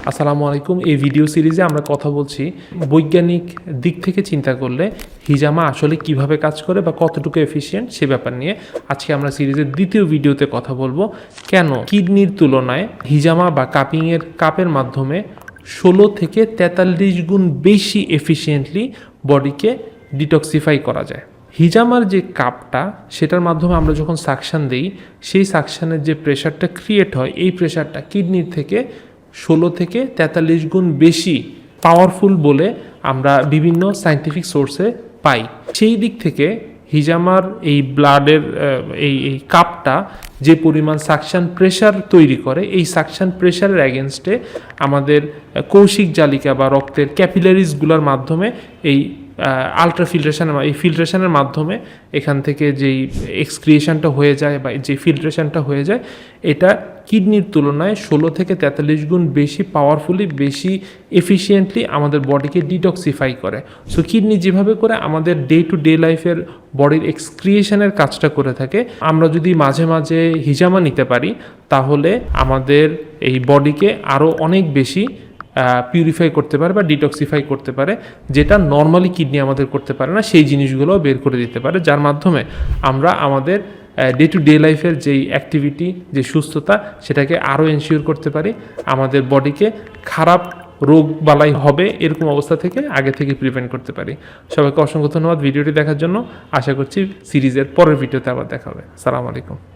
আসসালামু আলাইকুম। এই ভিডিও সিরিজে আমরা কথা বলছি বৈজ্ঞানিক দিক থেকে চিন্তা করলে হিজামা আসলে কিভাবে কাজ করে বা কতটুকু এফিশিয়েন্ট সে ব্যাপার নিয়ে আজকে আমরা সিরিজের দ্বিতীয় ভিডিওতে কথা বলবো। কেন কিডনির তুলনায় হিজামা বা কাপের মাধ্যমে 16 থেকে 43 গুণ বেশি এফিশিয়েন্টলি বডিকে ডিটক্সিফাই করা যায়। হিজামার যে কাপটা সেটার মাধ্যমে আমরা যখন সাকশান দিই, সেই সাকশানের যে প্রেশারটা ক্রিয়েট হয়, এই প্রেশারটা কিডনির থেকে 16 থেকে 43 গুণ বেশি পাওয়ারফুল বলে আমরা বিভিন্ন সায়েন্টিফিক সোর্সে পাই। সেই দিক থেকে হিজামার এই ব্লাডের এই কাপটা যে পরিমাণ সাকশান প্রেশার তৈরি করে, এই সাকশান প্রেশারের অ্যাগেনস্টে আমাদের কৌশিক জালিকা বা রক্তের ক্যাপিলারিজগুলোর মাধ্যমে এই আলট্রাফিল্ট্রেশন এই ফিল্ট্রেশনের মাধ্যমে এখান থেকে যেই এক্সক্রিয়েশনটা হয়ে যায় বা যে ফিল্ট্রেশনটা হয়ে যায়, এটা কিডনির তুলনায় 16 থেকে 43 গুণ বেশি পাওয়ারফুলি, বেশি এফিশিয়েন্টলি আমাদের বডিকে ডিটক্সিফাই করে। সো কিডনি যেভাবে করে আমাদের ডে টু ডে লাইফের বডির এক্সক্রিয়েশনের কাজটা করে থাকে, আমরা যদি মাঝে মাঝে হিজামা নিতে পারি তাহলে আমাদের এই বডিকে আরও অনেক বেশি পিউরিফাই করতে পারে বা ডিটক্সিফাই করতে পারে, যেটা নর্মালি কিডনি আমাদের করতে পারে না। সেই জিনিসগুলো বের করে দিতে পারে, যার মাধ্যমে আমরা আমাদের ডে টু ডে লাইফের যেই অ্যাক্টিভিটি, যে সুস্থতা, সেটাকে আরও এনশিওর করতে পারি। আমাদের বডিকে খারাপ রোগ বালাই হবে এরকম অবস্থা থেকে আগে থেকে প্রিভেন্ট করতে পারি। সবাইকে অসংখ্য ধন্যবাদ ভিডিওটি দেখার জন্য। আশা করছি সিরিজের পরের ভিডিওতে আবার দেখা হবে। আসসালামু আলাইকুম।